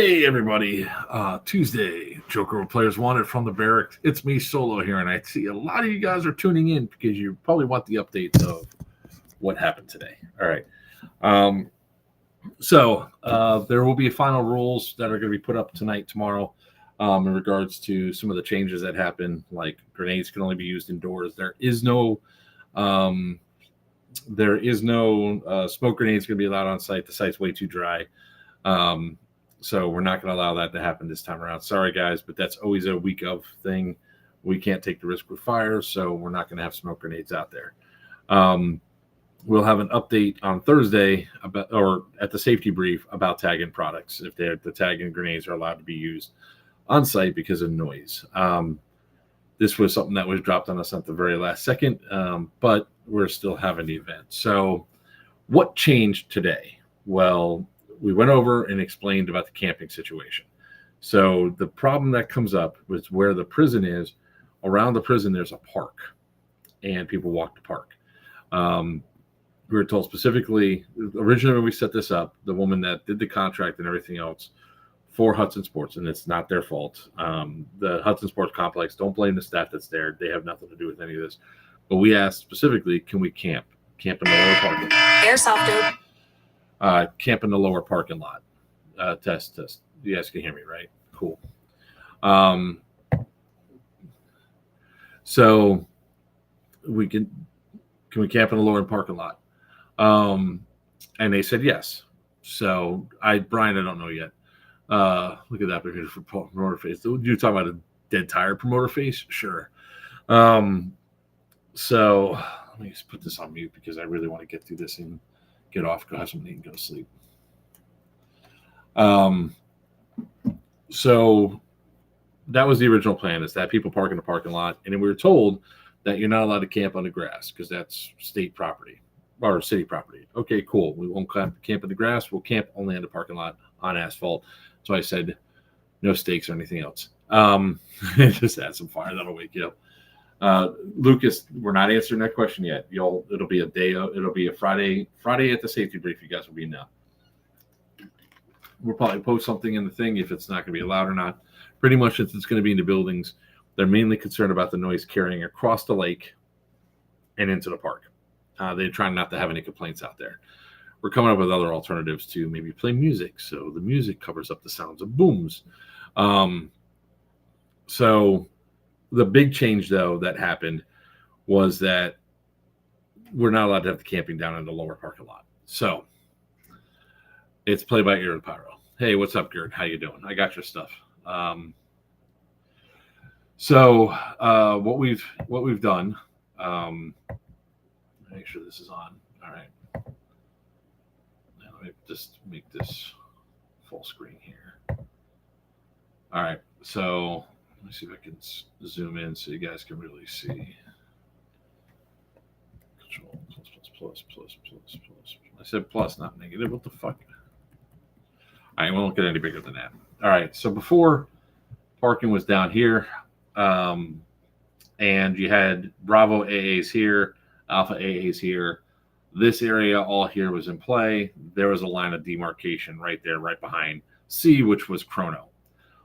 Hey everybody, Tuesday, Joker Players Wanted from the Barracks. It's me solo here, and I see a lot of you guys are tuning in because you probably want the updates of what happened today. All right. So there will be final rules that are going to be put up tonight, tomorrow, in regards to some of the changes that happen, like grenades can only be used indoors. There is no smoke grenades going to be allowed on site. The site's way too dry. So we're not going to allow that to happen this time around. Sorry, guys, but that's always a week of thing. We can't take the risk with fire, so we're not going to have smoke grenades out there. We'll have an update on Thursday or at the safety brief about tagging products, if the tagging grenades are allowed to be used on site because of noise. This was something that was dropped on us at the very last second, but we're still having the event. So what changed today? Well, we went over and explained about the camping situation. So the problem that comes up was where the prison is. Around the prison, there's a park, and people walk the park. We were told specifically, originally when we set this up, the woman that did the contract and everything else for Hudson Sports, and it's not their fault. The Hudson Sports Complex, don't blame the staff that's there. They have nothing to do with any of this. But we asked specifically, can we camp in the lower parking? Airsoft dope. Camp in the lower parking lot. Test. You guys can hear me, right? Cool. So can we camp in the lower parking lot? And they said yes. So Brian, I don't know yet. Look at that for promoter face. You talking about a dead tire promoter face? Sure. So let me just put this on mute because I really want to get through this and get off, go have something and go to sleep. So that was the original plan, is that people park in the parking lot. And then we were told that you're not allowed to camp on the grass because that's state property or city property. Okay, cool. We won't camp in the grass. We'll camp only in the parking lot on asphalt. So I said, no stakes or anything else. Just add some fire. That'll wake you up. Lucas, we're not answering that question yet. It'll be a Friday at the safety brief. You guys will be now. We'll probably post something in the thing if it's not going to be allowed or not. Pretty much, since it's going to be in the buildings, they're mainly concerned about the noise carrying across the lake and into the park. They're trying not to have any complaints out there. We're coming up with other alternatives to maybe play music, so the music covers up the sounds of booms. So the big change, though, that happened was that we're not allowed to have the camping down in the lower parking lot. So it's play by ear and pyro. Hey, what's up, Gert? How you doing? I got your stuff. So what we've done, make sure this is on. All right. Now let me just make this full screen here. All right. So let me see if I can zoom in so you guys can really see. Control plus. I said plus, not negative. What the fuck? All right, we won't get any bigger than that. All right, so before parking was down here, and you had Bravo AAs here, Alpha AAs here. This area all here was in play. There was a line of demarcation right there, right behind C, which was Chrono.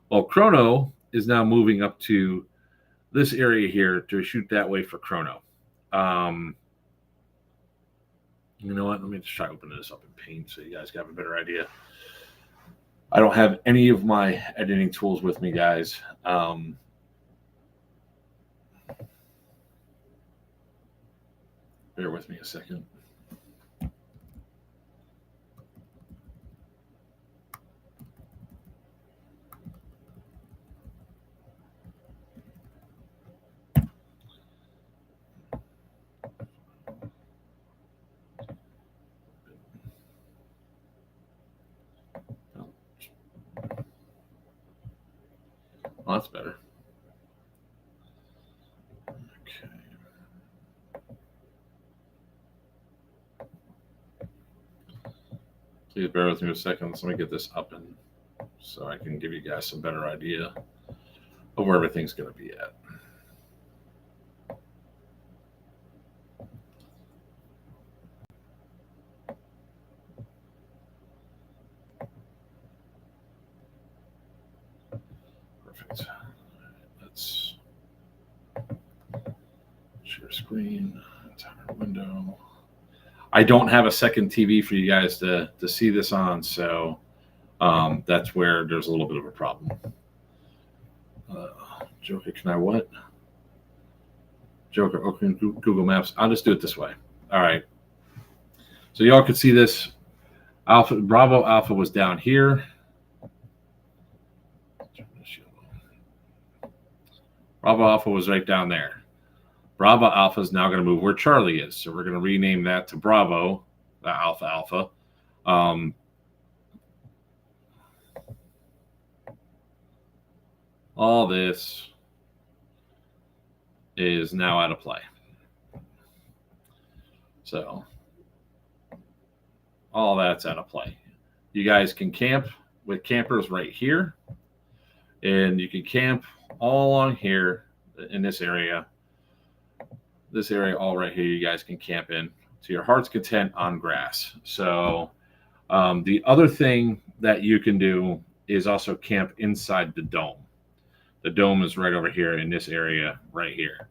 Well, Chrono is now moving up to this area here to shoot that way for Chrono. You know what? Let me just try opening this up in Paint so you guys have a better idea. I don't have any of my editing tools with me, guys. Bear with me a second. Well, that's better. Okay. Please bear with me a second. Let me get this up and so I can give you guys some better idea of where everything's going to be at. Share screen, entire window. I don't have a second TV for you guys to see this on, so that's where there's a little bit of a problem. Joker, can I what? Joker, open Google Maps. I'll just do it this way. All right. So y'all could see this. Alpha, Bravo Alpha was down here. Bravo Alpha was right down there. Bravo Alpha is now going to move where Charlie is. So we're going to rename that to Bravo, Alpha Alpha. All this is now out of play. So all that's out of play. You guys can camp with campers right here. And you can camp all along here in this area. This area all right here, you guys can camp in to your heart's content on grass. So the other thing that you can do is also camp inside the dome. The dome is right over here in this area right here.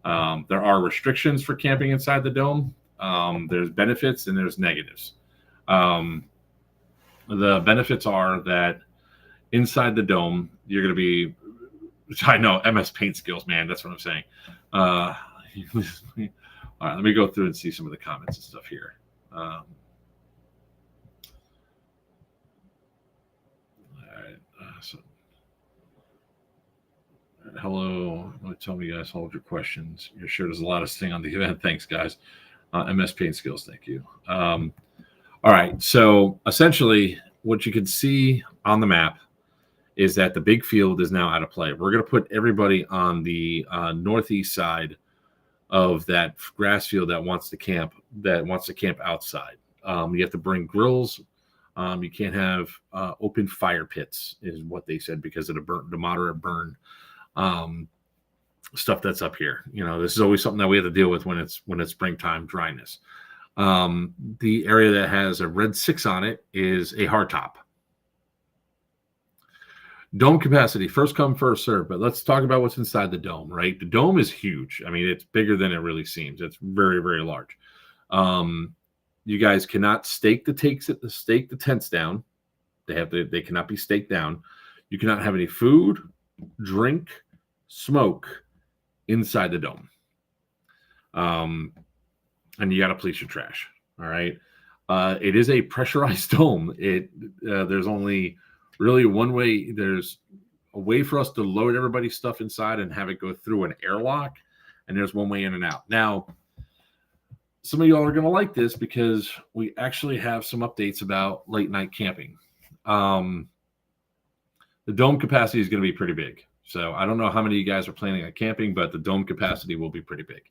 There are restrictions for camping inside the dome. There's benefits and there's negatives. The benefits are that inside the dome, you're going to be, I know, MS Paint skills, man. That's what I'm saying. All right, let me go through and see some of the comments and stuff here. All right. Hello. Tell me, guys, hold your questions. You're sure there's a lot of thing on the event. Thanks, guys. MS Paint skills. Thank you. All right. So essentially, what you can see on the map is that the big field is now out of play. We're going to put everybody on the northeast side of that grass field that wants to camp outside. You have to bring grills. You can't have open fire pits, is what they said, because of the moderate burn stuff that's up here. You know, this is always something that we have to deal with when it's springtime dryness. The area that has a red 6 on it is a hardtop. Dome capacity, first come, first serve. But let's talk about what's inside the dome, right? The dome is huge. I mean, it's bigger than it really seems. It's very, very large. You guys cannot stake the tents down. They cannot be staked down. You cannot have any food, drink, smoke inside the dome. And you got to police your trash. All right. It is a pressurized dome. There's only really one way. There's a way for us to load everybody's stuff inside and have it go through an airlock, and there's one way in and out. Now, some of y'all are going to like this because we actually have some updates about late night camping. The dome capacity is going to be pretty big. So I don't know how many of you guys are planning on camping, but the dome capacity will be pretty big.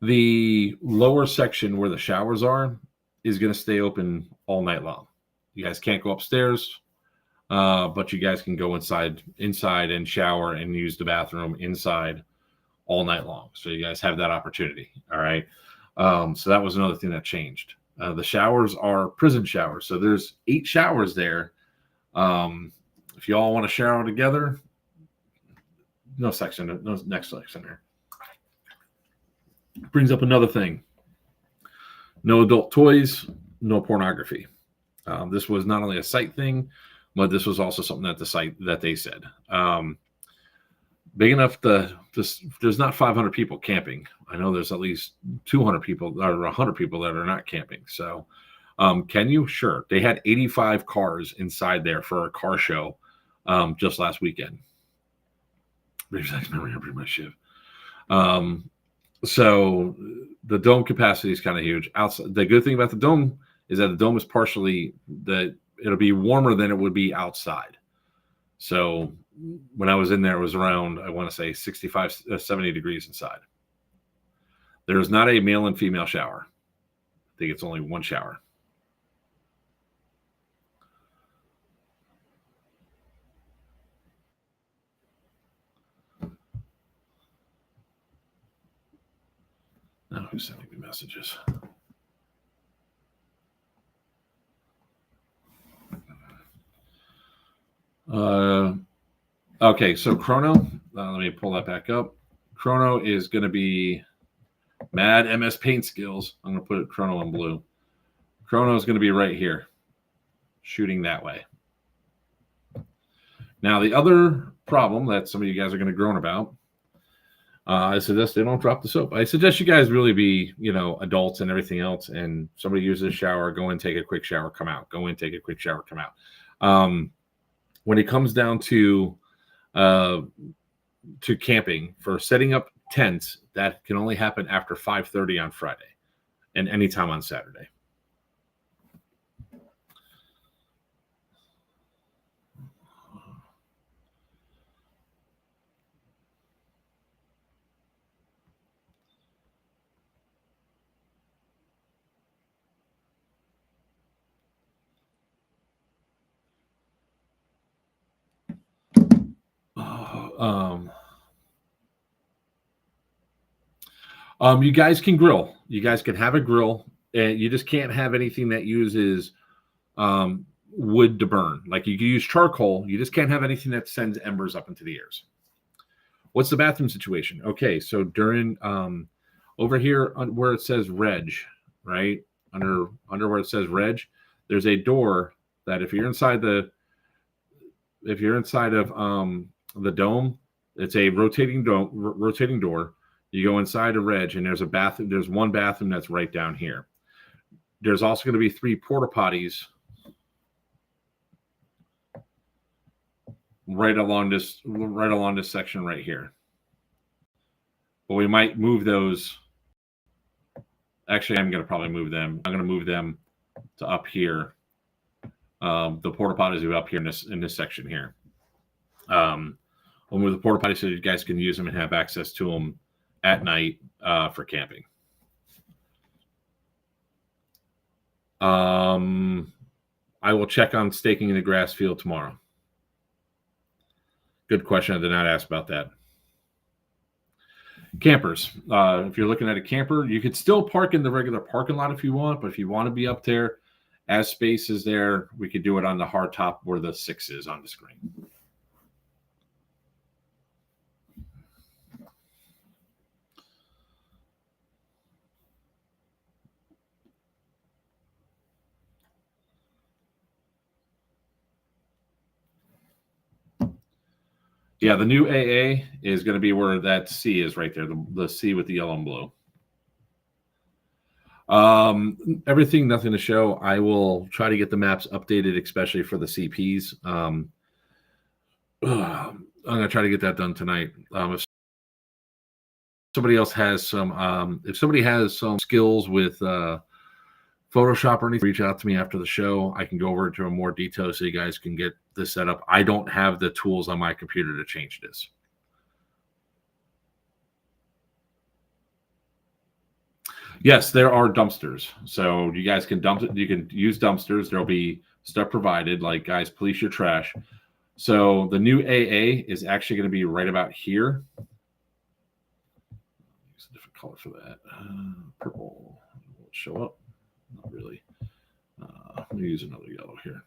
The lower section where the showers are is going to stay open all night long. You guys can't go upstairs, but you guys can go inside and shower and use the bathroom inside all night long. So you guys have that opportunity. All right. So that was another thing that changed. The showers are prison showers. So there's 8 showers there. If you all want to shower together, no next section there. Brings up another thing. No adult toys, no pornography. This was not only a site thing, but this was also something at the site that they said. Big enough there's not 500 people camping. I know there's at least 200 people or 100 people that are not camping. So can you? Sure. They had 85 cars inside there for a car show just last weekend. So the dome capacity is kind of huge. Outside, the good thing about the dome is that the dome is it'll be warmer than it would be outside. So when I was in there, it was around, I want to say 65, 70 degrees inside. There is not a male and female shower. I think it's only one shower. Now who's sending me messages? Okay, so Chrono, let me pull that back up. Chrono is going to be Mad MS Paint Skills. I'm going to put Chrono in blue. Chrono is going to be right here, shooting that way. Now, the other problem that some of you guys are going to groan about, I suggest they don't drop the soap. I suggest you guys really be, adults and everything else. And somebody uses a shower, go in, take a quick shower, come out. Go in, take a quick shower, come out. When it comes down to camping, for setting up tents, that can only happen after 5:30 on Friday and anytime on Saturday. You guys can grill. You guys can have a grill, and you just can't have anything that uses wood to burn. Like you can use charcoal. You just can't have anything that sends embers up into the airs. What's the bathroom situation? Okay, so during over here where it says reg, right under where it says reg, there's a door that if you're inside of the dome, it's a rotating door. You go inside a reg, and there's a bathroom. There's one bathroom that's right down here. There's also going to be 3 porta potties right along this section right here. But we might move those. Actually, I'm going to probably move them. I'm going to move them to up here. The porta potties are up here in this section here. We'll move the porta potties so you guys can use them and have access to them at night for camping. I will check on staking in the grass field tomorrow. Good question. I did not ask about that. Campers. If you're looking at a camper, you could still park in the regular parking lot if you want, but if you want to be up there, as space is there, we could do it on the hard top where the 6 is on the screen. Yeah, the new AA is going to be where that C is right there, the C with the yellow and blue. Everything, nothing to show. I will try to get the maps updated, especially for the CPs. I'm going to try to get that done tonight. If somebody else has some, if somebody has some skills with Photoshop or anything, reach out to me after the show. I can go over to more detail so you guys can get this set up. I don't have the tools on my computer to change this. Yes, there are dumpsters. So you guys can dump it. You can use dumpsters. There'll be stuff provided, like, guys, police your trash. So the new AA is actually going to be right about here. Use a different color for that. Purple will show up. Not really. Let me use another yellow here.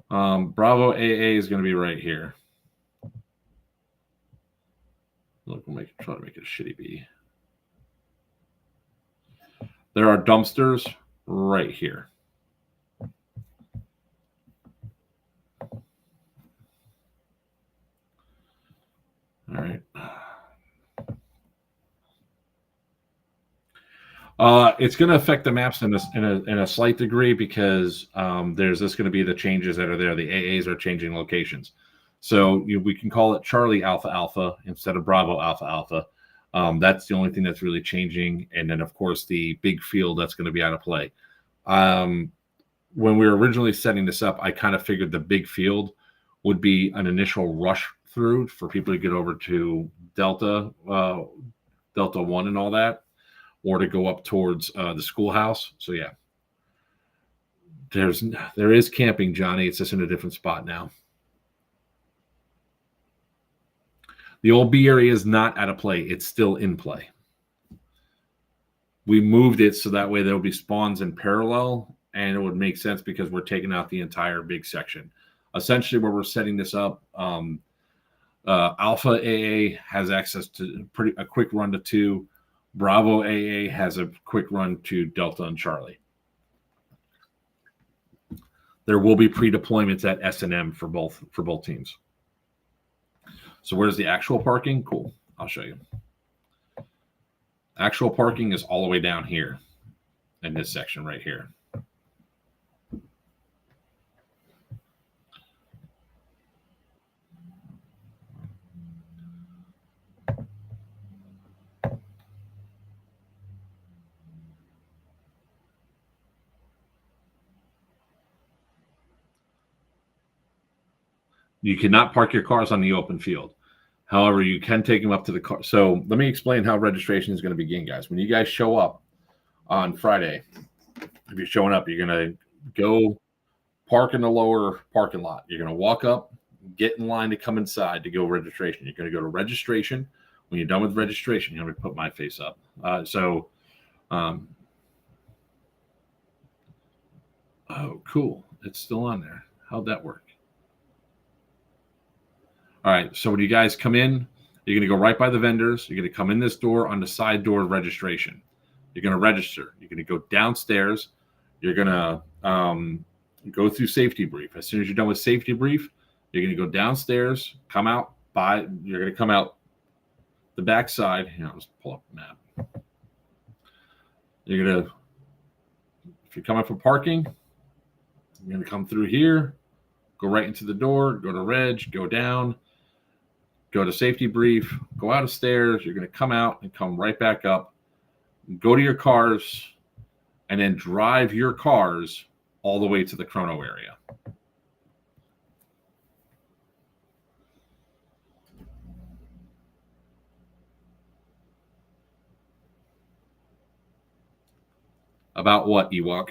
Bravo AA is going to be right here. Look, we'll try to make it a shitty B. There are dumpsters right here. All right. It's going to affect the maps in a slight degree because there's just going to be the changes that are there. The AAs are changing locations. So we can call it Charlie Alpha Alpha instead of Bravo Alpha Alpha. That's the only thing that's really changing. And then, of course, the big field that's going to be out of play. When we were originally setting this up, I kind of figured the big field would be an initial rush through for people to get over to Delta 1 and all that, or to go up towards the schoolhouse. So, yeah, there is camping, Johnny. It's just in a different spot now. The old B area is not out of play. It's still in play. We moved it so that way there will be spawns in parallel, and it would make sense because we're taking out the entire big section. Essentially, where we're setting this up, Alpha AA has access to a quick run to 2. Bravo AA has a quick run to Delta and Charlie. There will be pre-deployments at S&M for both teams. So where's the actual parking? Cool. I'll show you. Actual parking is all the way down here in this section right here. You cannot park your cars on the open field. However, you can take them up to the car. So let me explain how registration is going to begin, guys. When you guys show up on Friday, if you're showing up, you're going to go park in the lower parking lot. You're going to walk up, get in line to come inside to go registration. You're going to go to registration. When you're done with registration, I'm going to put my face up. Oh, cool. It's still on there. How'd that work? All right, so when you guys come in, you're going to go right by the vendors. You're going to come in this door on the side door of registration. You're going to register. You're going to go downstairs. You're going to go through safety brief. As soon as you're done with safety brief, you're going to go downstairs, come out you're going to come out the back side. Here, I'll just pull up the map. You're going to, if you're coming for parking, you're going to come through here, go right into the door, go to reg, go down, go to safety brief, go out of stairs. You're going to come out and come right back up, go to your cars, and then drive your cars all the way to the chrono area. About what, Ewok?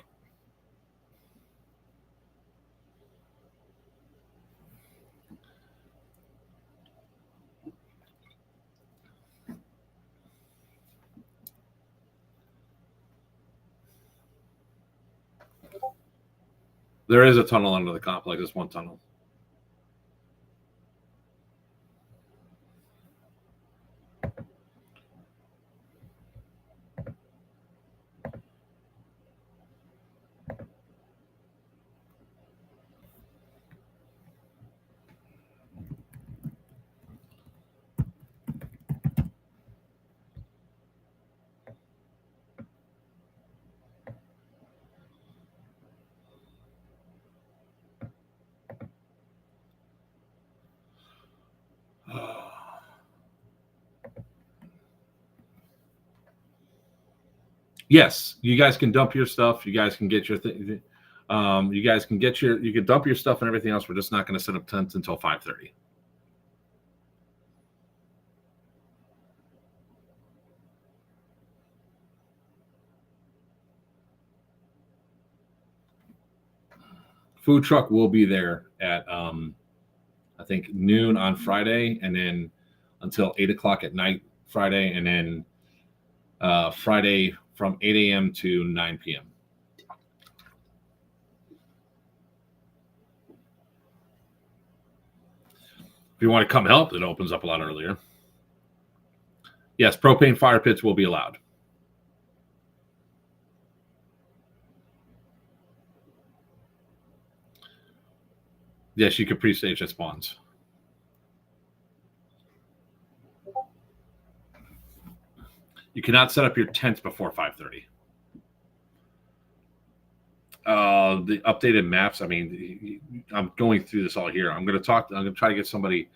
There is a tunnel under the complex. It's one tunnel. Yes, you guys can dump your stuff. You guys can get your thing. You guys can get you can dump your stuff and everything else. We're just not going to set up tents until 5:30. Food truck will be there at I think noon on Friday, and then until 8 o'clock at night Friday, and then Friday from 8 a.m. to 9 p.m. If you want to come help, it opens up a lot earlier. Yes, propane fire pits will be allowed. Yes, you could pre-stage at spawns. You cannot set up your tents before 5:30. The updated maps. I mean, I'm going through this all here. I'm going to try to get somebody,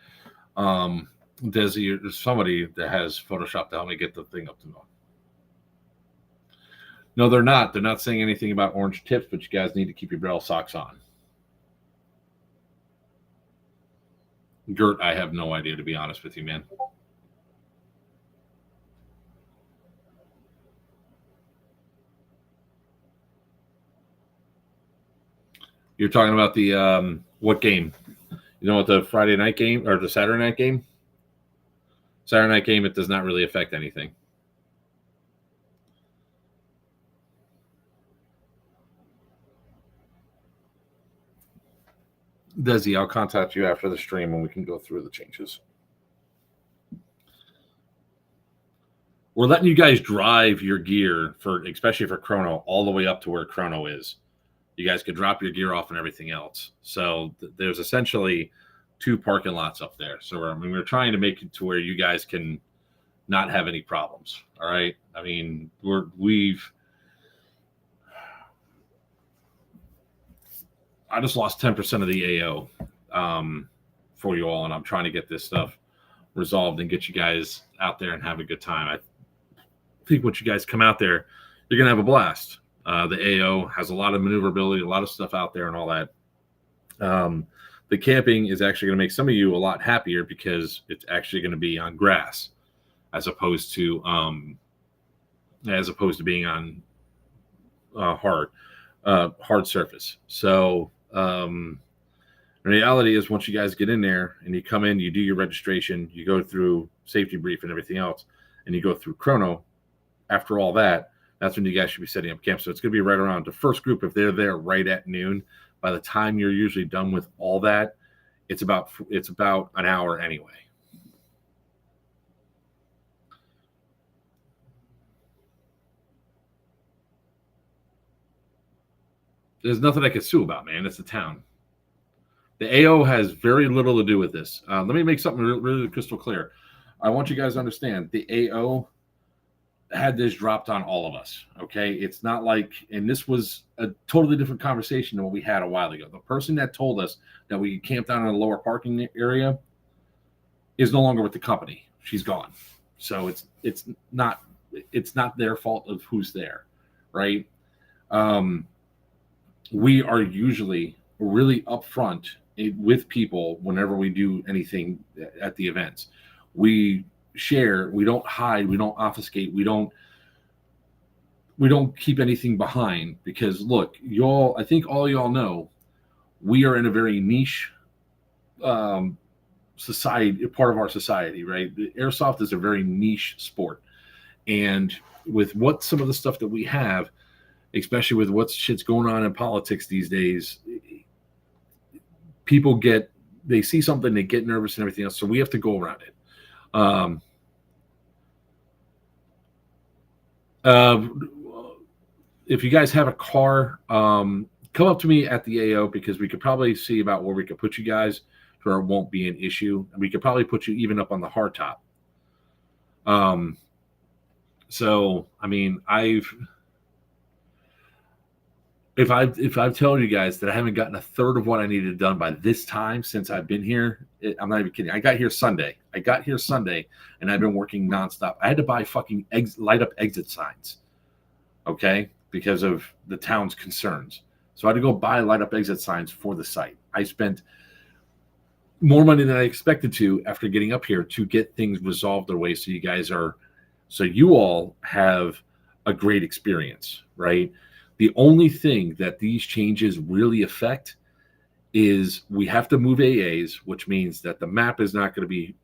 Desi, or somebody that has Photoshop to help me get the thing up to know. No, they're not. They're not saying anything about orange tips, but you guys need to keep your barrel socks on. Gert, I have no idea, to be honest with you, man. You're talking about the what game? You know what, the Friday night game or the Saturday night game? Saturday night game, it does not really affect anything. Desi, I'll contact you after the stream and we can go through the changes. we're letting you guys drive your gear for, especially for chrono, all the way up to where chrono is. You guys could drop your gear off and everything else. So there's essentially 2 parking lots up there. So we're trying to make it to where you guys can not have any problems. All right. I mean, I just lost 10% of the AO for you all, and I'm trying to get this stuff resolved and get you guys out there and have a good time. I think once you guys come out there, you're gonna have a blast. The AO has a lot of maneuverability, a lot of stuff out there, and all that. The camping is actually going to make some of you a lot happier because it's actually going to be on grass, as opposed to being on hard surface. So the reality is, once you guys get in there and you come in, you do your registration, you go through safety brief and everything else, and you go through chrono. After all that, that's when you guys should be setting up camp. So it's going to be right around the first group. If they're there right at noon, by the time you're usually done with all that, it's about an hour anyway. There's nothing I can sue about, man. It's a town. The AO has very little to do with this. Let me make something really crystal clear. I want you guys to understand the AO had this dropped on all of us. Okay. It's not like, and this was a totally different conversation than what we had a while ago. The person that told us that we camped down in a lower parking area is no longer with the company. She's gone. So it's not their fault of who's there. Right. We are usually really upfront with people whenever we do anything at the events. We share, we don't hide, we don't obfuscate, we don't keep anything behind, because look, y'all, I think all y'all know we are in a very niche society, part of our society, right? The airsoft is a very niche sport, and with what some of the stuff that we have, especially with what shit's going on in politics these days, people they see something, they get nervous and everything else, so we have to go around it. If you guys have a car, come up to me at the AO, because we could probably see about where we could put you guys to where it won't be an issue. We could probably put you even up on the hard top. So I mean, if I've told you guys that I haven't gotten a third of what I needed done by this time since I've been here, I'm not even kidding. I got here Sunday, and I've been working nonstop. I had to buy fucking light up exit signs, okay, because of the town's concerns. So I had to go buy light up exit signs for the site. I spent more money than I expected to after getting up here to get things resolved their way, so you all have a great experience, right? The only thing that these changes really affect is we have to move AAs, which means that the map is not going to be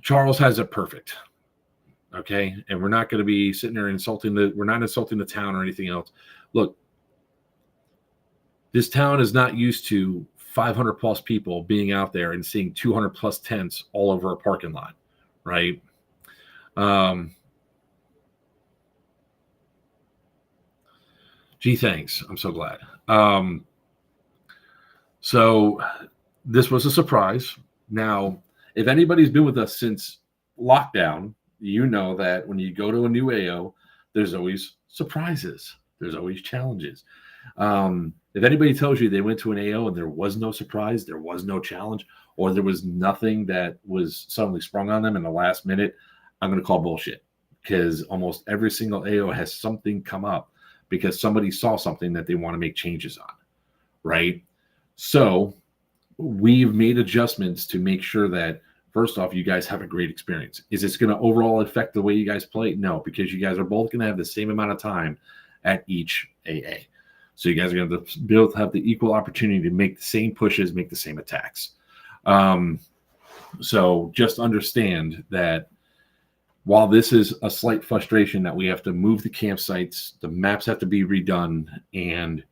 Charles has it perfect. Okay. And we're not going to be sitting there we're not insulting the town or anything else. Look, this town is not used to 500 plus people being out there and seeing 200 plus tents all over a parking lot. Right. Gee, thanks. I'm so glad. So this was a surprise. Now, if anybody's been with us since lockdown, you know that when you go to a new AO, there's always surprises. There's always challenges. If anybody tells you they went to an AO and there was no surprise, there was no challenge, or there was nothing that was suddenly sprung on them in the last minute, I'm going to call bullshit, because almost every single AO has something come up because somebody saw something that they want to make changes on, right? So we've made adjustments to make sure that, first off, you guys have a great experience. Is this going to overall affect the way you guys play? No, because you guys are both going to have the same amount of time at each AA. So you guys are going to be able to have the equal opportunity to make the same pushes, make the same attacks. So just understand that while this is a slight frustration that we have to move the campsites, the maps have to be redone, and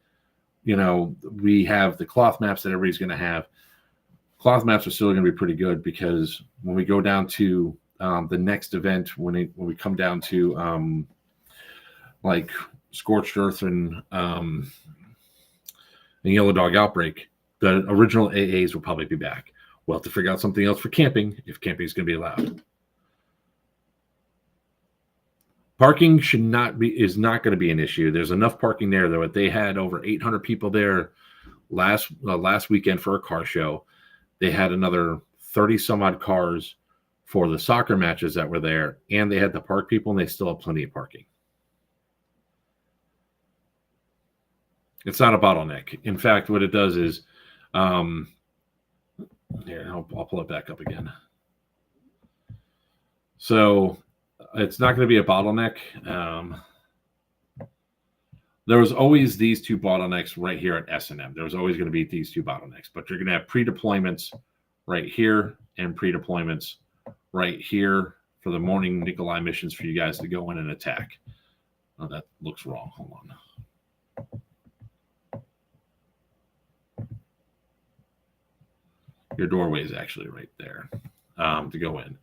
we have the cloth maps that everybody's going to have, cloth maps are still going to be pretty good, because when we go down to the next event, when we come down to like Scorched Earth and Yellow Dog Outbreak, the original AAs will probably be back. We'll have to figure out something else for camping, if camping is going to be allowed. Parking is not going to be an issue. There's enough parking there, though. They had over 800 people there last weekend for a car show. They had another 30 some odd cars for the soccer matches that were there, and they had the park people, and they still have plenty of parking. It's not a bottleneck. In fact, what it does is, here, I'll pull it back up again. So it's not going to be a bottleneck. There was always these two bottlenecks right here at S&M. There was always going to be these two bottlenecks, but you're going to have pre-deployments right here and pre-deployments right here for the morning Nikolai missions for you guys to go in and attack. Oh, that looks wrong. Hold on. Your doorway is actually right there to go in.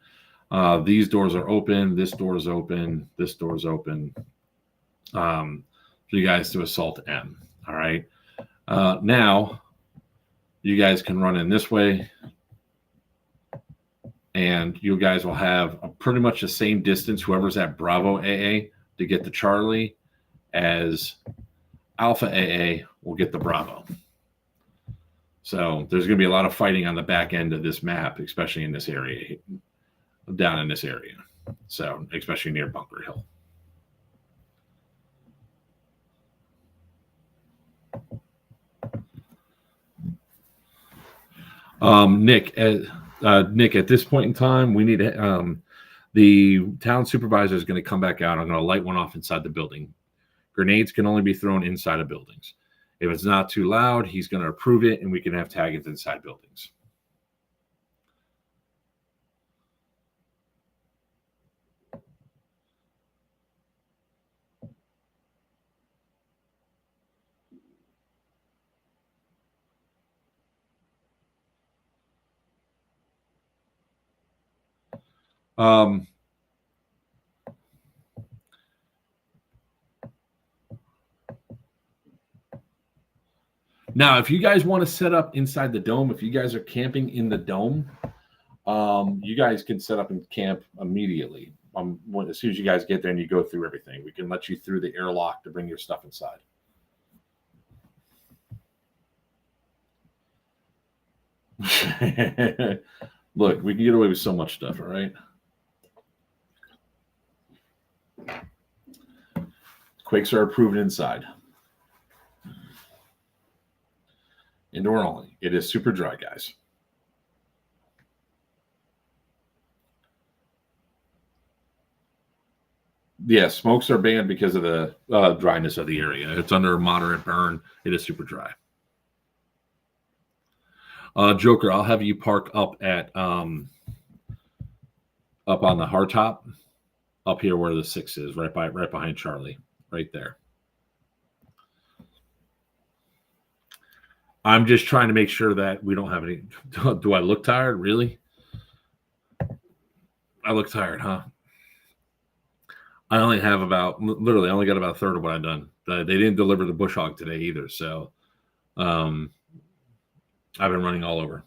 These doors are open. This door is open. This door is open. For you guys to assault M. All right. Now, you guys can run in this way, and you guys will have pretty much the same distance, whoever's at Bravo AA, to get to Charlie, as Alpha AA will get the Bravo. So there's going to be a lot of fighting on the back end of this map, especially in this area, down in this area. So especially near Bunker Hill. Nick, at this point in time, we need the town supervisor is going to come back out. I'm going to light one off inside the building. Grenades can only be thrown inside of buildings. If it's not too loud, he's going to approve it, and we can have taggings inside buildings. Now, if you guys want to set up inside the dome, if you guys are camping in the dome, you guys can set up and camp immediately. As soon as you guys get there and you go through everything, we can let you through the airlock to bring your stuff inside. Look, we can get away with so much stuff, all right? Quakes are approved inside. Indoor only. It is super dry, guys. Yeah, smokes are banned because of the dryness of the area. It's under moderate burn. It is super dry. Joker, I'll have you park up at up on the hardtop, up here where the 6 is, right behind Charlie, right there. I'm just trying to make sure that we don't have any. Do I look tired? Really? I look tired, huh? I only have literally, I only got about a third of what I've done. They didn't deliver the bush hog today either. So I've been running all over.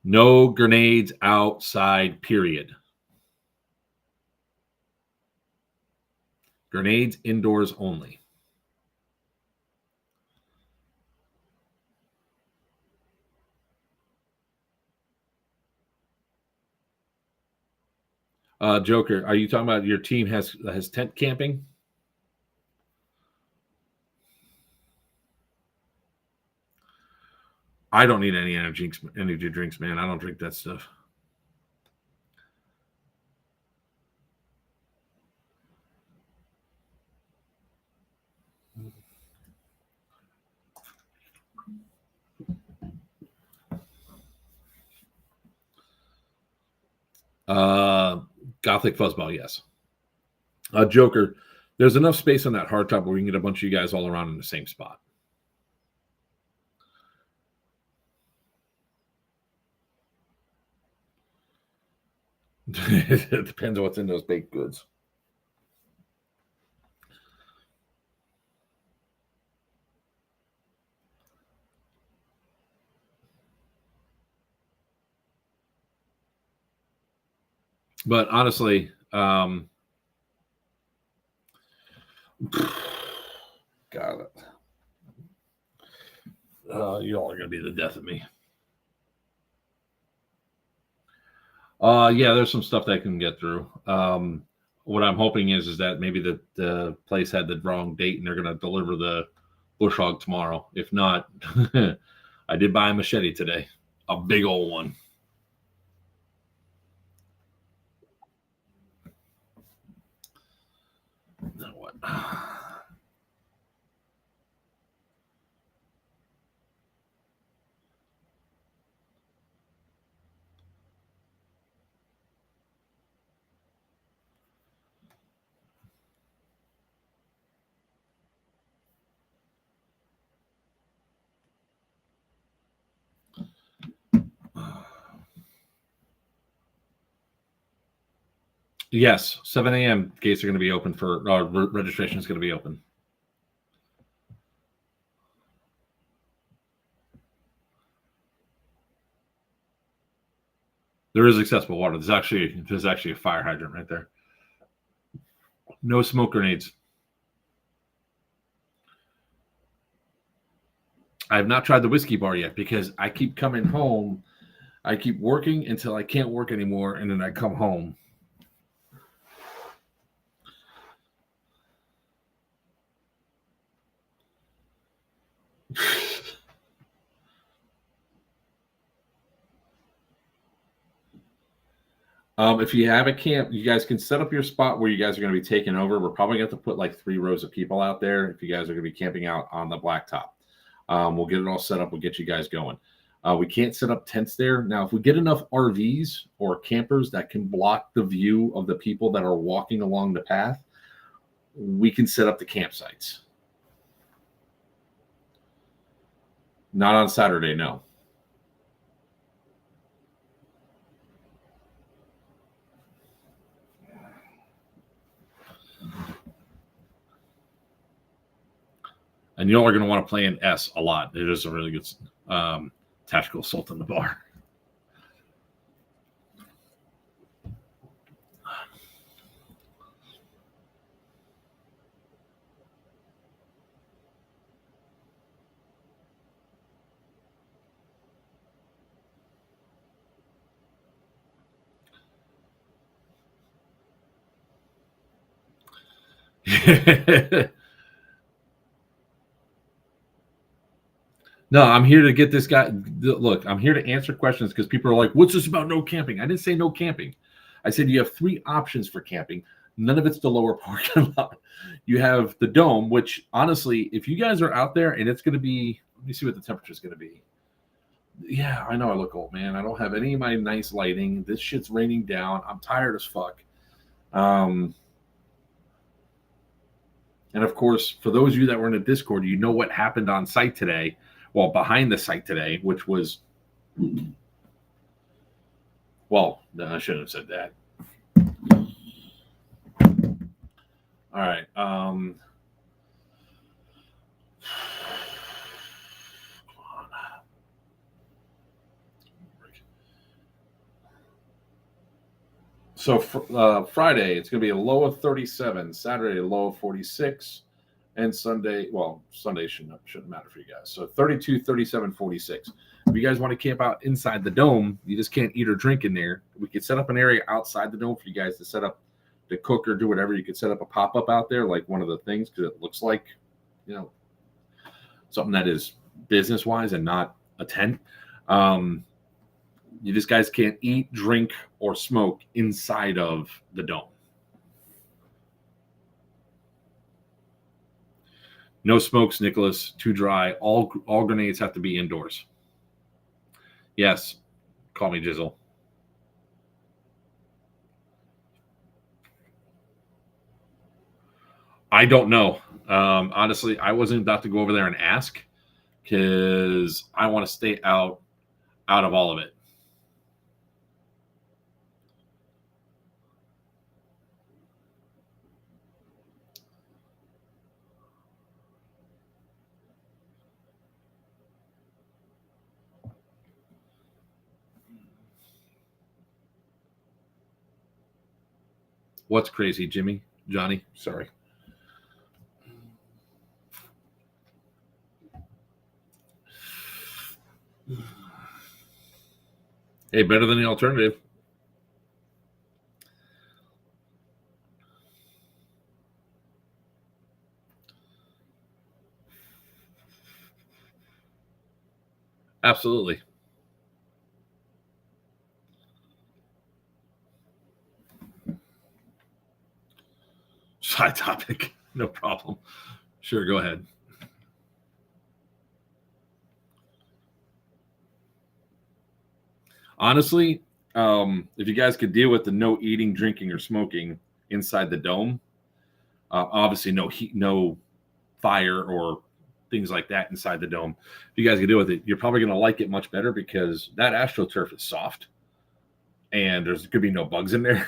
No grenades outside, period. Grenades indoors only. Joker, are you talking about your team has tent camping? I don't need any energy drinks, man. I don't drink that stuff. Gothic Fuzzball, yes. Joker, there's enough space on that hardtop where we can get a bunch of you guys all around in the same spot. It depends on what's in those baked goods. But honestly, God, you all are going to be the death of me. Yeah, there's some stuff that I can get through. What I'm hoping is that maybe the place had the wrong date and they're going to deliver the bush hog tomorrow. If not, I did buy a machete today, a big old one. Now what? Yes, 7 a.m. gates are going to be open for registration is going to be open. There is accessible water. There's actually a fire hydrant right there. No smoke grenades. I have not tried the whiskey bar yet because I keep coming home. I keep working until I can't work anymore, and then I come home. If you have a camp, you guys can set up your spot where you guys are going to be taking over. We're probably going to have to put like 3 rows of people out there if you guys are going to be camping out on the blacktop. We'll get it all set up. We'll get you guys going. We can't set up tents there. Now, if we get enough RVs or campers that can block the view of the people that are walking along the path, we can set up the campsites. Not on Saturday, no. And you all are going to want to play in S a lot. It is a really good tactical assault in the bar. No, I'm here to get this guy. Look, I'm here to answer questions because people are like, what's this about no camping? I didn't say no camping. I said you have 3 options for camping. None of it's the lower parking lot. You have the dome, which honestly, if you guys are out there and it's going to be, let me see what the temperature is going to be. Yeah, I know I look old, man. I don't have any of my nice lighting. This shit's raining down. I'm tired as fuck. And of course, for those of you that were in the Discord, you know what happened on site today. Well, behind the site today, which was, well, no, I shouldn't have said that. All right. So Friday, it's going to be a low of 37. Saturday, a low of 46. And Sunday, well, Sunday shouldn't matter for you guys. So 32, 37, 46. If you guys want to camp out inside the dome, you just can't eat or drink in there. We could set up an area outside the dome for you guys to set up, to cook or do whatever. You could set up a pop-up out there, like one of the things, because it looks like, something that is business-wise and not a tent. You just guys can't eat, drink, or smoke inside of the dome. No smokes, Nicholas. Too dry. All grenades have to be indoors. Yes. Call me Jizzle. I don't know. Honestly, I wasn't about to go over there and ask because I want to stay out of all of it. What's crazy, Jimmy? Johnny? Sorry. Hey, better than the alternative. Absolutely. Side topic. No problem. Sure, go ahead. Honestly, if you guys could deal with the no eating, drinking, or smoking inside the dome, obviously no heat, no fire or things like that inside the dome. If you guys can deal with it, you're probably going to like it much better because that AstroTurf is soft and there's could be no bugs in there.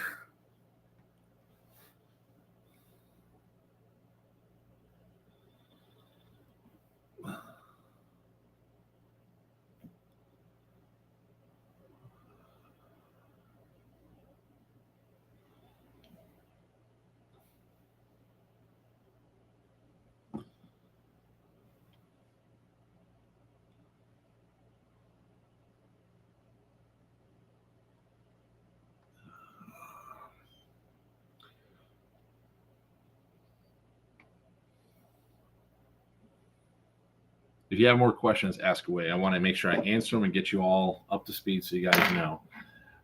If you have more questions, ask away. I want to make sure I answer them and get you all up to speed so you guys know.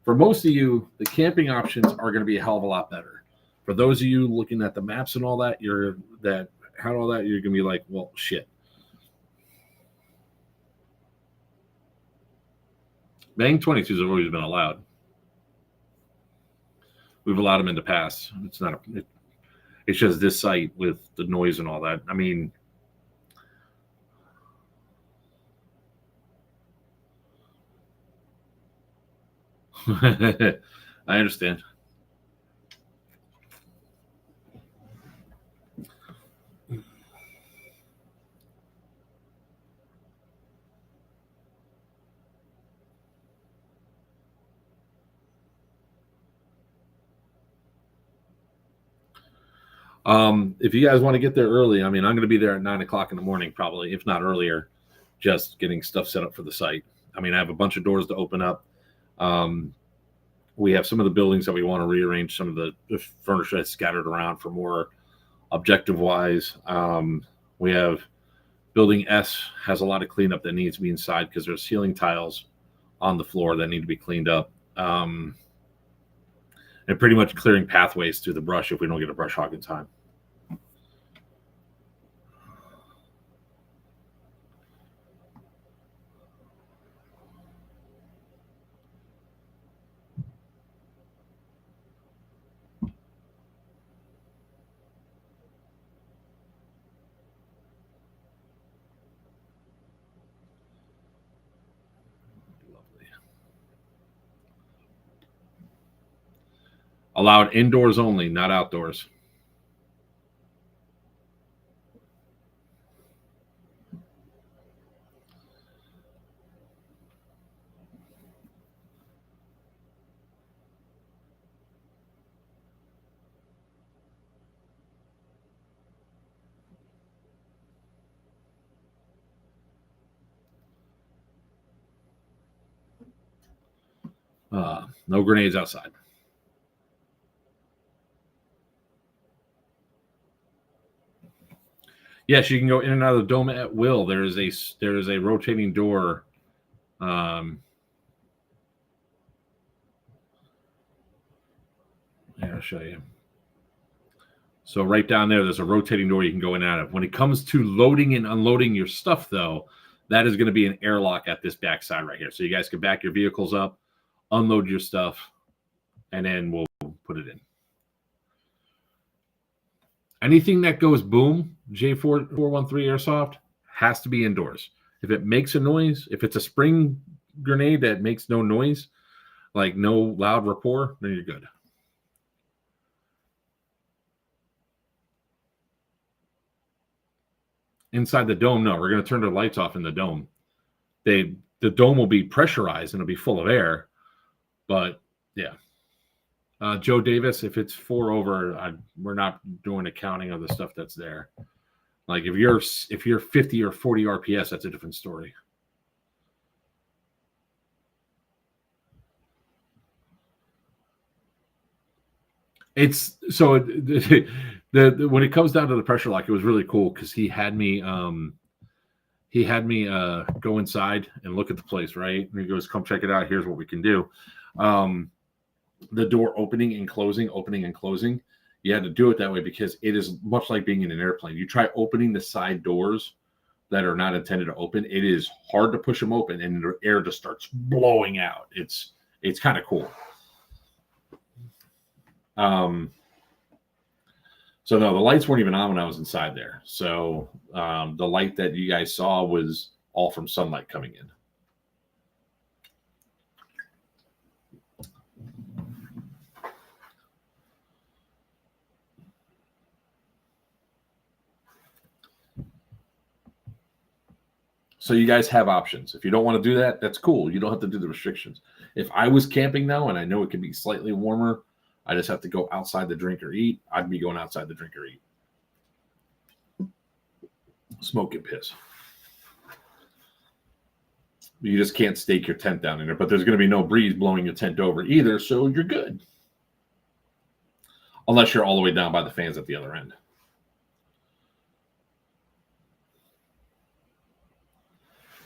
For most of you, the camping options are going to be a hell of a lot better. For those of you looking at the maps and all that, you're going to be like, well, shit. Bang 22s have always been allowed. We've allowed them in the past. It's not it's just this site with the noise and all that. I mean, I understand. If you guys want to get there early, I mean, I'm going to be there at 9 o'clock in the morning, probably, if not earlier, just getting stuff set up for the site. I mean, I have a bunch of doors to open up. We have some of the buildings that we want to rearrange, some of the furniture that's scattered around for more objective wise. We have building S has a lot of cleanup that needs to be inside because there's ceiling tiles on the floor that need to be cleaned up. And pretty much clearing pathways through the brush if we don't get a brush hog in time. Allowed indoors only, not outdoors. No grenades outside. Yes, you can go in and out of the dome at will. There is a rotating door. Yeah, I'll show you. So right down there's a rotating door you can go in and out of. When it comes to loading and unloading your stuff, though, that is going to be an airlock at this back side right here. So you guys can back your vehicles up, unload your stuff, and then we'll put it in. Anything that goes boom, J413 Airsoft, has to be indoors. If it makes a noise, if it's a spring grenade that makes no noise, like no loud rapport, then you're good. Inside the dome, no, we're going to turn the lights off in the dome. The dome will be pressurized and it'll be full of air, but yeah. Joe Davis, if it's 4 over, we're not doing accounting of the stuff that's there. Like if you're 50 or 40 RPS, that's a different story. It's so the when it comes down to the pressure lock, it was really cool because he had me go inside and look at the place, right? And he goes, "Come check it out. Here's what we can do." The door opening and closing. You had to do it that way because it is much like being in an airplane. You try opening the side doors that are not intended to open. It is hard to push them open, and the air just starts blowing out. It's kind of cool. So no, the lights weren't even on when I was inside there. So the light that you guys saw was all from sunlight coming in. So you guys have options. If you don't want to do that, that's cool. You don't have to do the restrictions. If I was camping now and I know it can be slightly warmer, I just have to go outside to drink or eat, I'd be going outside to drink or eat. Smoke and piss. You just can't stake your tent down in there, but there's going to be no breeze blowing your tent over either, so you're good. Unless you're all the way down by the fans at the other end.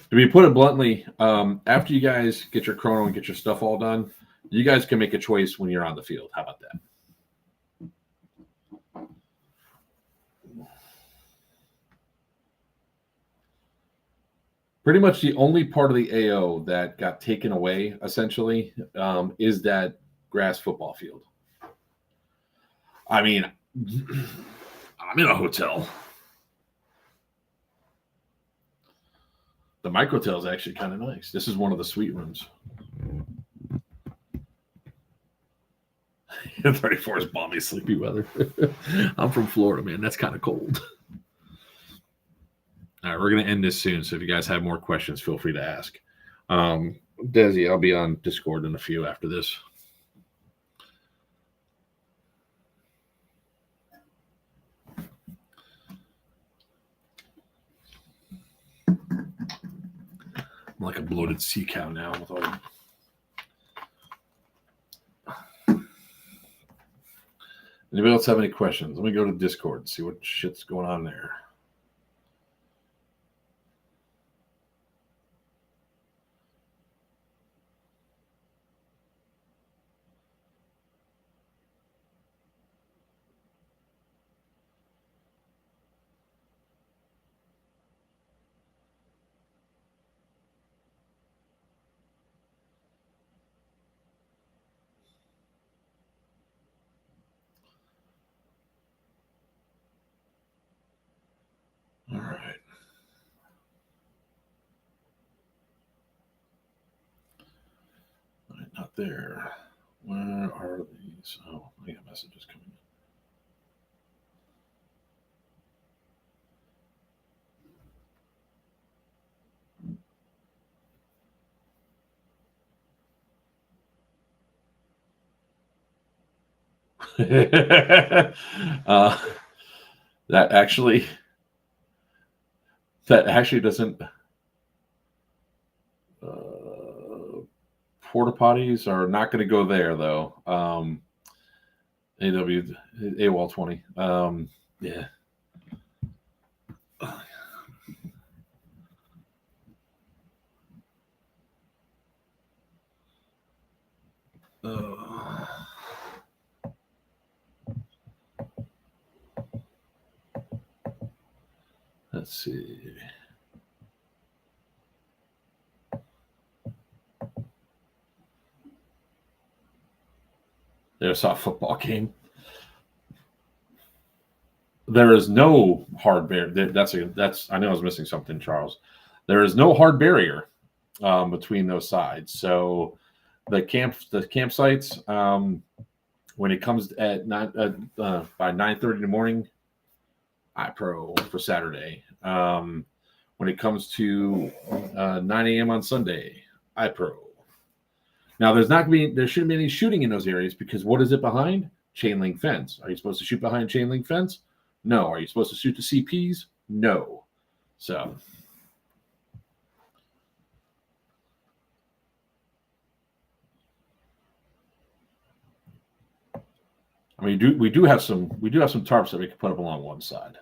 To be put it bluntly, after you guys get your chrono and get your stuff all done, you guys can make a choice when you're on the field. How about that? Pretty much the only part of the AO that got taken away, essentially, is that grass football field. I mean, I'm in a hotel. The microtel is actually kind of nice. This is one of the suite rooms. 34 is balmy, sleepy weather. I'm from Florida, man. That's kind of cold. All right, we're going to end this soon. So if you guys have more questions, feel free to ask. Desi, I'll be on Discord in a few after this. I'm like a bloated sea cow now with all. Anybody else have any questions? Let me go to Discord and see what shit's going on there. All right. All right, not there. Where are these? Oh, I got messages coming in. That actually doesn't. Porta potties are not going to go there though. AWOL 20. Yeah. Let's see. There's a football game. There is no hard barrier. That's I know I was missing something, Charles. There is no hard barrier between those sides. So the campsites, when it comes at by 9:30 in the morning, iPro for Saturday. When it comes to 9 a.m. on Sunday, iPro. Now, there shouldn't be any shooting in those areas because what is it behind? Chain link fence. Are you supposed to shoot behind chain link fence? No. Are you supposed to shoot the CPs? No. So, I mean, we do have some tarps that we can put up along one side.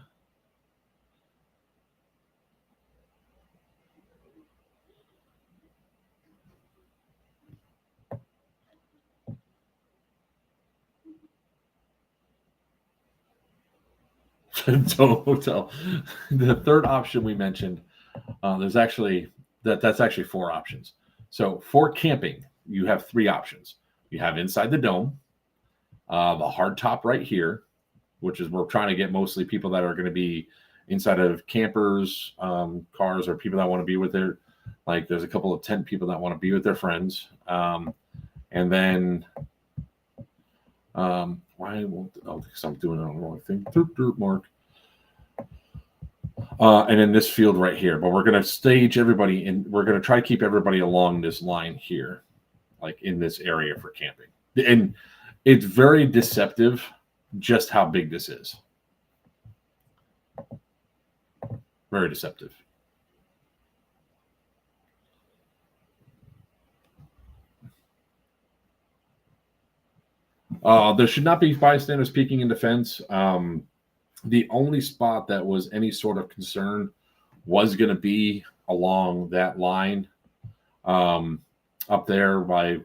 Hotel. The third option we mentioned, that's actually 4 options. So for camping, you have 3 options. You have inside the dome, the hard top right here, which is we're trying to get mostly people that are going to be inside of campers, cars, or people that want to be with their, like there's a couple of tent people that want to be with their friends. And then why won't because I'm doing it on the wrong thing. Mark. And in this field right here, but we're going to stage everybody and we're going to try to keep everybody along this line here, like in this area for camping. And it's very deceptive just how big this is. Very deceptive. There should not be bystanders peeking in the fence. The only spot that was any sort of concern was going to be along that line, up there by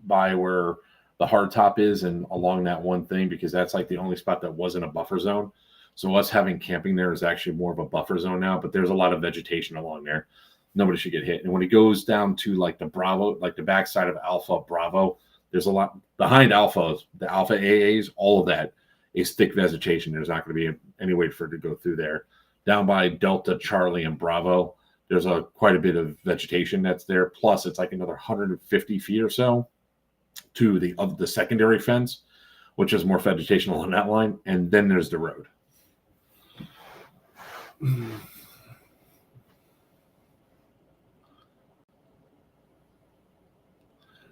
where the hard top is and along that one thing, because that's like the only spot that wasn't a buffer zone. So us having camping there is actually more of a buffer zone now, but there's a lot of vegetation along there. Nobody should get hit. And when it goes down to like the Bravo, like the backside of Alpha Bravo, there's a lot behind Alphas, the Alpha AAs, all of that is thick vegetation. There's not going to be any way for it to go through there. Down by Delta, Charlie, and Bravo, there's quite a bit of vegetation that's there. Plus, it's like another 150 feet or so to the secondary fence, which is more vegetation along that line. And then there's the road.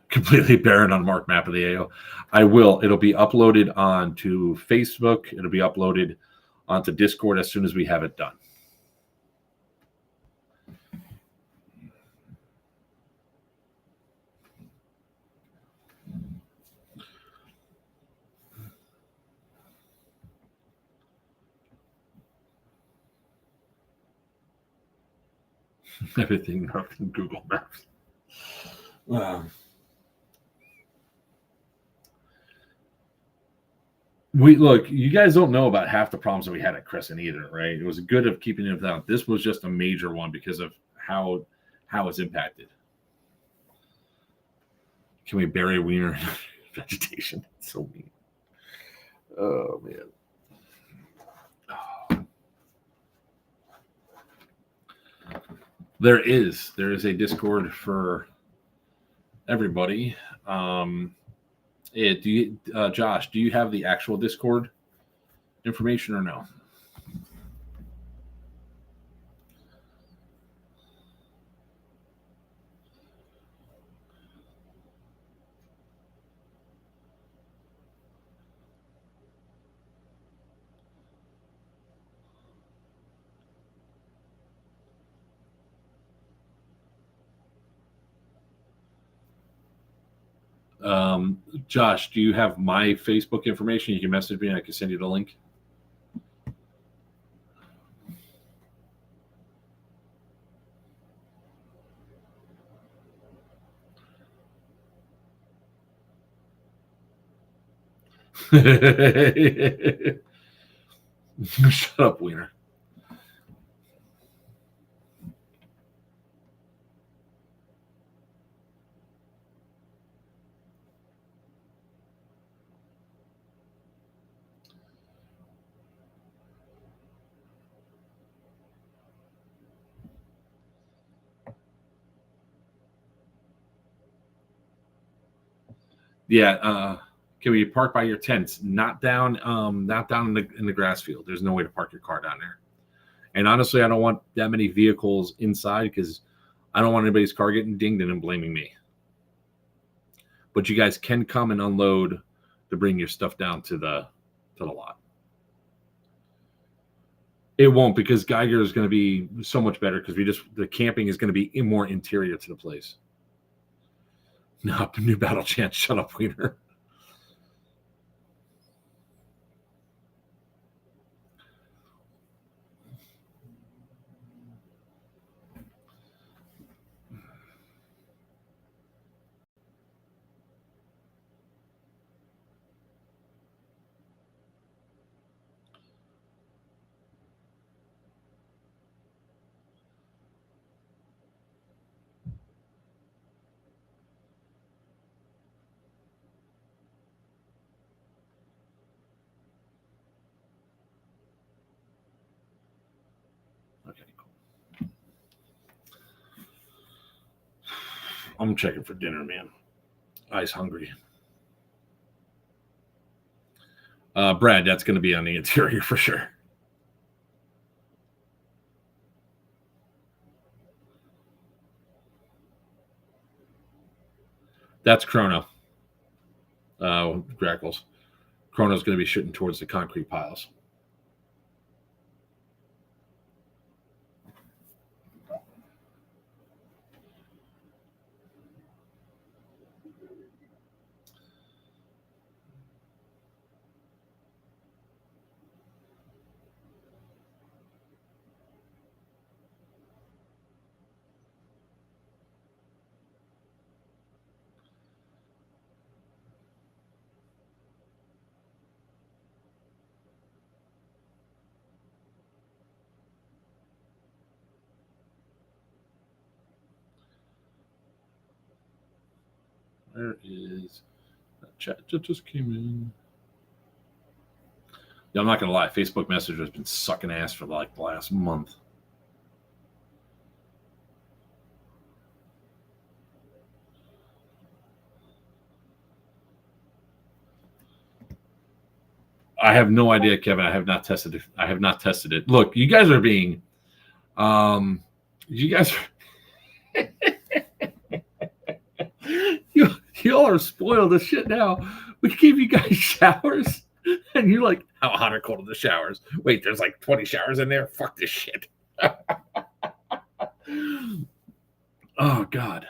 Completely barren on marked map of the AO. I will. It'll be uploaded onto Facebook. It'll be uploaded onto Discord as soon as we have it done. Everything up in Google Maps. You guys don't know about half the problems that we had at Crescent either, right? It was good of keeping it down. This was just a major one because of how it's impacted. Can we bury Wiener in vegetation? It's so mean. Oh man. There is a Discord for everybody. Josh, do you have the actual Discord information or no? Josh, do you have my Facebook information? You can message me and I can send you the link. Shut up, Wiener. Yeah, can we park by your tents? Not down in the grass field. There's no way to park your car down there. And honestly, I don't want that many vehicles inside because I don't want anybody's car getting dinged and then blaming me. but you guys can come and unload to bring your stuff down to the lot. It won't, because Geiger is going to be so much better because the camping is going to be more interior to the place. No, new battle chance. Shut up, Wiener. Okay, cool. I'm checking for dinner, man. I's hungry. Brad, that's going to be on the interior for sure. That's Chrono. Grackles. Chrono's going to be shooting towards the concrete piles. Where is that chat that just came in? Yeah, I'm not going to lie. Facebook Messenger has been sucking ass for like the last month. I have no idea, Kevin. I have not tested it. Look, you guys are being, you guys are, y'all are spoiled as shit now. We give you guys showers, and you're like, how hot or cold are the showers? Wait, there's like 20 showers in there? Fuck this shit. Oh, God.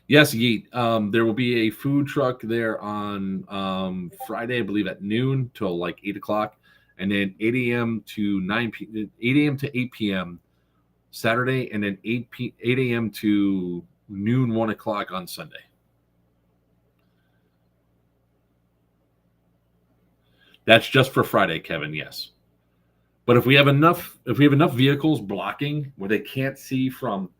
Yes, Yeet. There will be a food truck there on Friday, I believe, at noon till like 8 o'clock, and then 8 a.m. to 8 a.m. to 8 p.m. Saturday, and then 8 a.m. to noon, 1 o'clock on Sunday. That's just for Friday, Kevin. Yes, but if we have enough vehicles blocking where they can't see from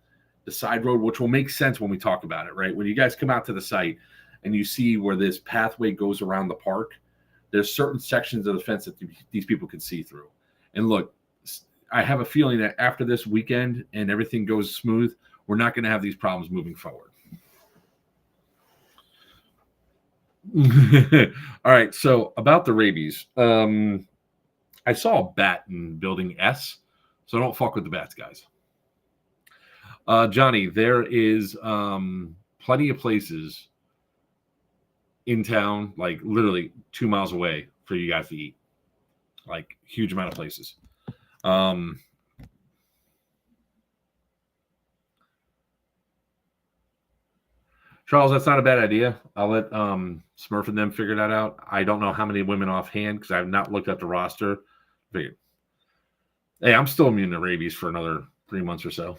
the side road, which will make sense when we talk about it, right? When you guys come out to the site and you see where this pathway goes around the park, there's certain sections of the fence that these people can see through. And look, I have a feeling that after this weekend and everything goes smooth, we're not going to have these problems moving forward. All right. So about the rabies, I saw a bat in building S, so don't fuck with the bats, guys. Johnny, there is plenty of places in town, like literally 2 miles away, for you guys to eat. Like huge amount of places. Charles, that's not a bad idea. I'll let Smurf and them figure that out. I don't know how many women offhand because I've not looked at the roster. But, hey, I'm still immune to rabies for another 3 months or so.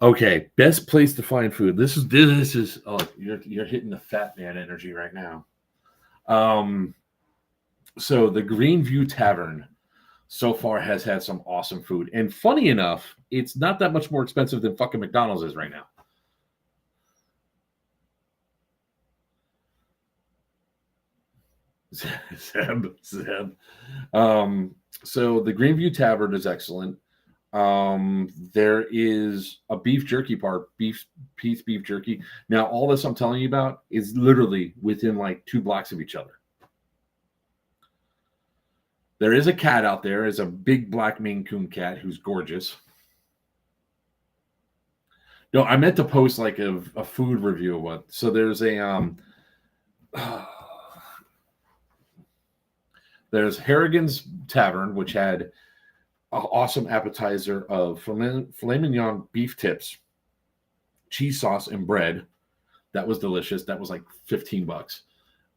Okay, best place to find food. This is oh, you're hitting the fat man energy right now. So the Greenview Tavern so far has had some awesome food. And funny enough, it's not that much more expensive than fucking McDonald's is right now. Zeb. So the Greenview Tavern is excellent. There is a beef jerky part, beef jerky. Now, all this I'm telling you about is literally within like 2 blocks of each other. There is a cat out there. It's a big black Maine Coon cat who's gorgeous. No, I meant to post like a food review of what. So there's a there's Harrigan's Tavern, which had an awesome appetizer of filet mignon beef tips, cheese sauce, and bread. That was delicious. That was like $15.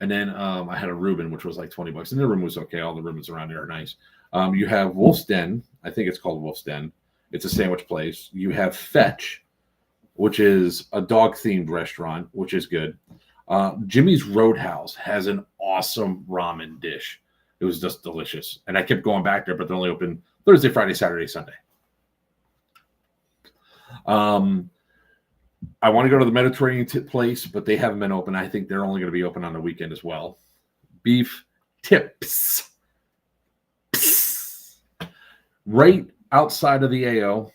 And then I had a Reuben, which was like $20. And the Reuben was okay. All the Reubens around here are nice. You have Wolf's Den. I think it's called Wolf's Den. It's a sandwich place. You have Fetch, which is a dog-themed restaurant, which is good. Jimmy's Roadhouse has an awesome ramen dish. It was just delicious. And I kept going back there, but they're only open Thursday, Friday, Saturday, Sunday. I want to go to the Mediterranean place, but they haven't been open. I think they're only going to be open on the weekend as well. Beef Tips. Right outside of the AO,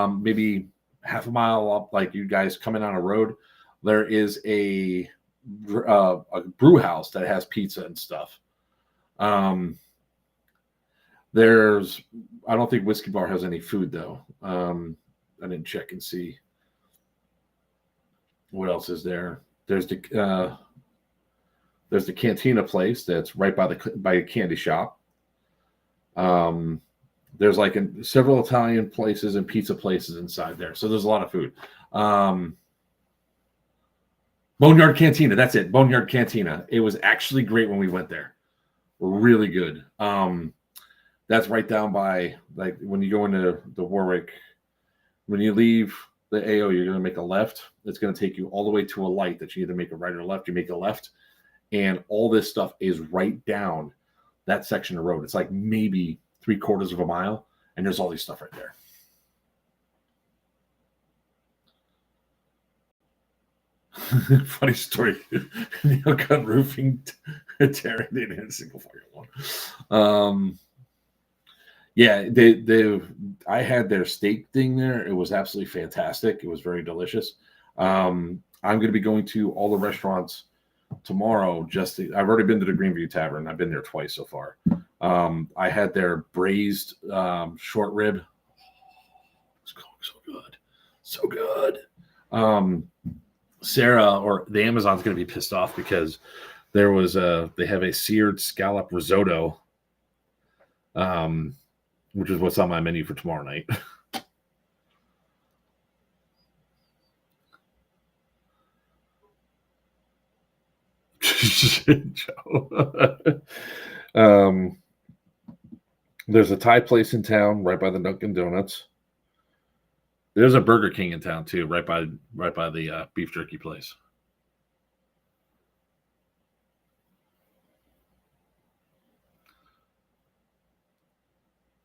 maybe half a mile up, like you guys coming on a road, there is a brew house that has pizza and stuff. There's, I don't think Whiskey Bar has any food though. I didn't check and see. What else is there? There's the Cantina place that's right by a candy shop. There's like several Italian places and pizza places inside there. So there's a lot of food. Boneyard Cantina. That's it. Boneyard Cantina. It was actually great when we went there. Really good. That's right down by, like, when you go into the Warwick, when you leave the AO, you're going to make a left. It's going to take you all the way to a light that you either make a right or left. You make a left. And all this stuff is right down that section of road. It's like maybe 3/4 of a mile. And there's all these stuff right there. Funny story. Neil cut roofing, tearing. They didn't hit a single fucking one. Yeah, I had their steak thing there. It was absolutely fantastic. It was very delicious. I'm going to be going to all the restaurants tomorrow. I've already been to the Greenview Tavern. I've been there twice so far. I had their braised short rib. It's so good. So good. Sarah or the Amazon's going to be pissed off because they have a seared scallop risotto, which is what's on my menu for tomorrow night. There's a Thai place in town right by the Dunkin' Donuts. There's a Burger King in town too, right by the beef jerky place.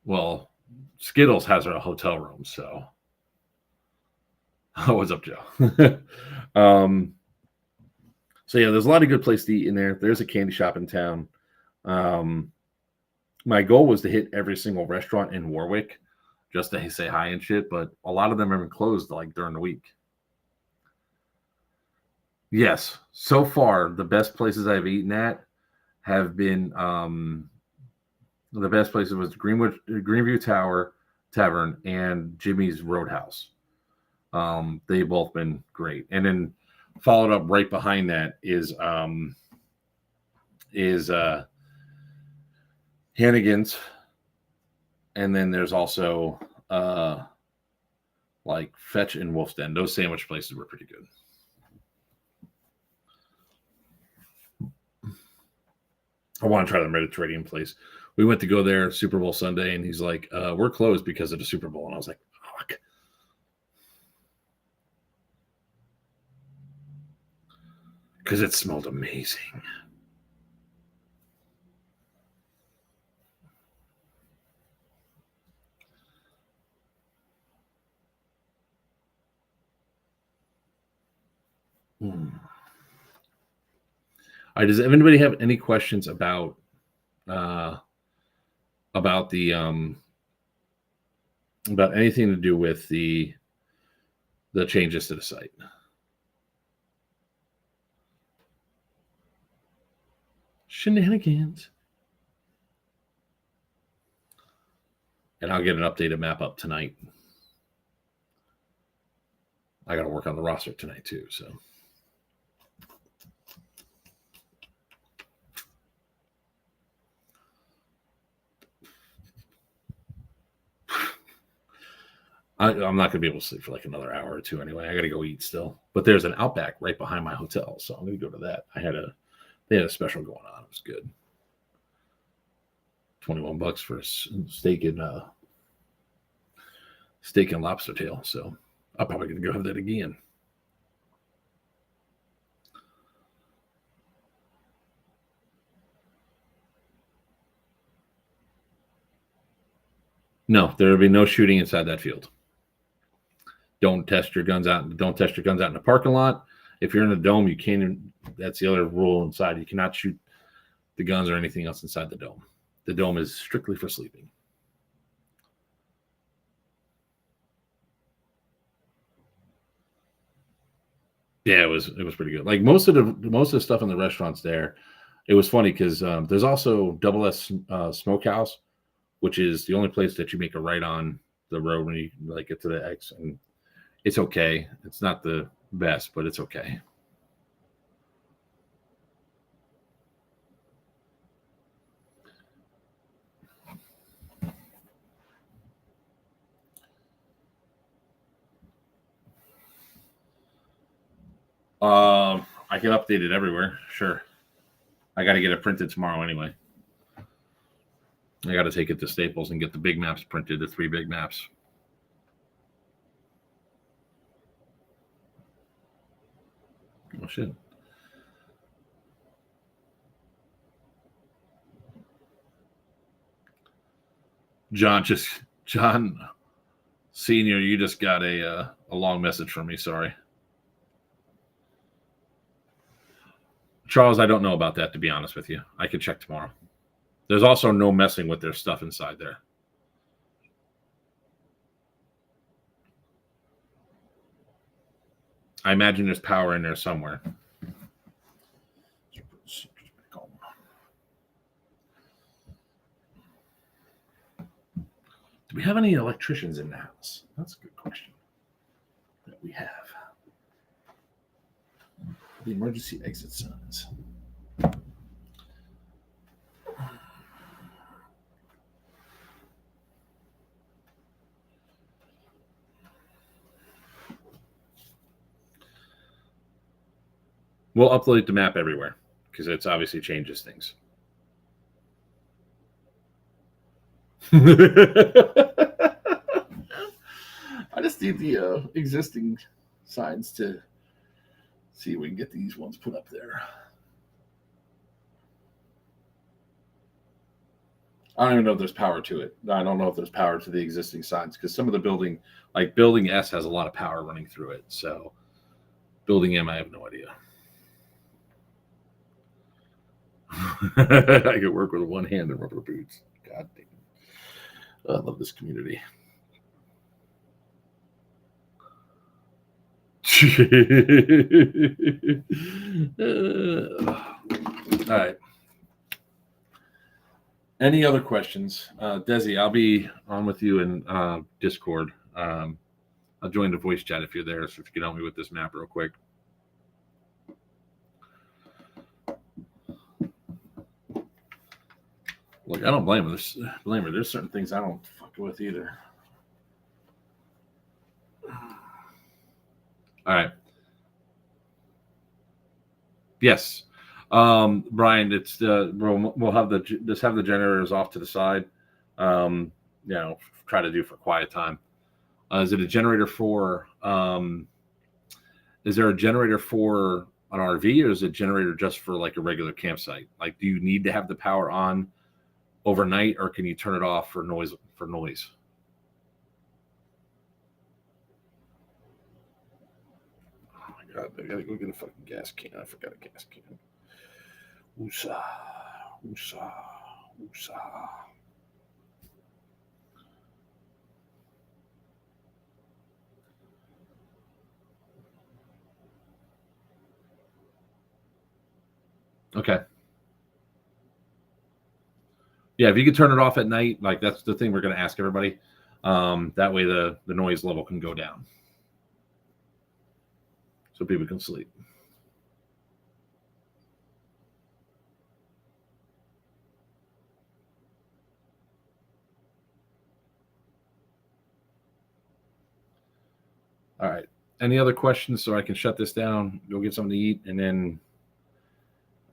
Well, Skittles has a hotel room, so what's up, Joe? So yeah, there's a lot of good places to eat in there. There's a candy shop in town. My goal was to hit every single restaurant in Warwick just to say hi and shit, but a lot of them have been closed like during the week. Yes, so far the best places I've eaten at have been the best places was Greenview Tavern and Jimmy's Roadhouse. They've both been great. And then followed up right behind that is Hannigan's, and then there's also like Fetch and Wolf's Den. Those sandwich places were pretty good. I want to try the Mediterranean place. We went to go there Super Bowl Sunday, and he's like, we're closed because of the Super Bowl. And I was like, fuck. Because it smelled amazing. All right, does anybody have any questions about the about anything to do with the changes to the site? Shenanigans. And I'll get an updated map up tonight. I got to work on the roster tonight too, so. I'm not going to be able to sleep for like another hour or two anyway. I got to go eat still. But there's an Outback right behind my hotel, so I'm going to go to that. They had a special going on. It was good. $21 for a steak and lobster tail. So I'm probably going to go have that again. No, there will be no shooting inside that field. Don't test your guns out. Don't test your guns out in the parking lot. If you're in a dome, you can't. That's the other rule inside. You cannot shoot the guns or anything else inside the dome. The dome is strictly for sleeping. Yeah, it was pretty good. Like most of the stuff in the restaurants there, it was funny because there's also Double S Smokehouse, which is the only place that you make a right on the road when you like get to the X, and it's okay. It's not the best, but it's okay. I can update it everywhere. Sure. I got to get it printed tomorrow anyway. I got to take it to Staples and get the big maps printed, the 3 big maps. Oh, shit. John Senior, you just got a long message from me. Sorry. Charles, I don't know about that, to be honest with you. I can check tomorrow. There's also no messing with their stuff inside there. I imagine there's power in there somewhere. Do we have any electricians in the house? That's a good question. That we have. The emergency exit signs. We'll upload the map everywhere because it's obviously changes things. I just need the existing signs to see if we can get these ones put up there. I don't even know if there's power to it. I don't know if there's power to the existing signs because some of the building, like building S, has a lot of power running through it. So building M, I have no idea. I could work with one hand and rubber boots. God damn. I love this community. All right. Any other questions? Desi, I'll be on with you in Discord. I'll join the voice chat if you're there, so if you can help me with this map real quick. Look, I don't blame her. There's certain things I don't fuck with either. All right. Yes. Brian, it's we'll have the generators off to the side. Try to do for quiet time. Is it a generator for is there a generator for an RV, or is it a generator just for like a regular campsite? Like, do you need to have the power on overnight, or can you turn it off for noise? Oh my god, I gotta go get a fucking gas can. I forgot a gas can. Woosah. Okay. Yeah, if you could turn it off at night, like that's the thing we're going to ask everybody. That way the noise level can go down so people can sleep. All right. Any other questions so I can shut this down, go get something to eat, and then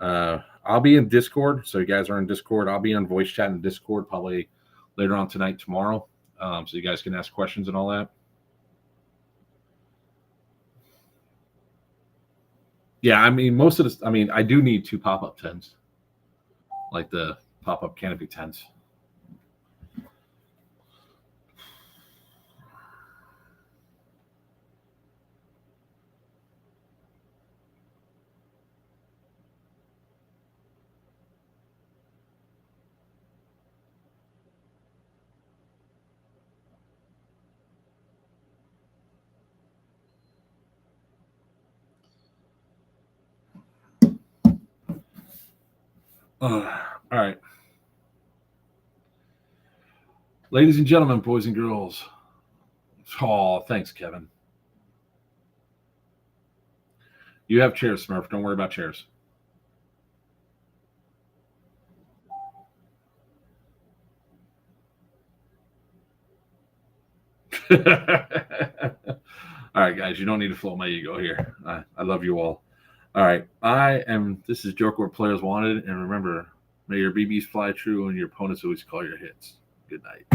I'll be in Discord. So you guys are in Discord. I'll be on voice chat in Discord probably later on tonight, tomorrow. So you guys can ask questions and all that. Yeah, I mean, most of this, I mean, I do need 2 pop-up tents, like the pop-up canopy tents. All right. Ladies and gentlemen, boys and girls. Oh, thanks, Kevin. You have chairs, Smurf. Don't worry about chairs. All right, guys, you don't need to float my ego here. I love you all. All right, this is Joker What Players Wanted. And remember, may your BBs fly true and your opponents always call your hits. Good night.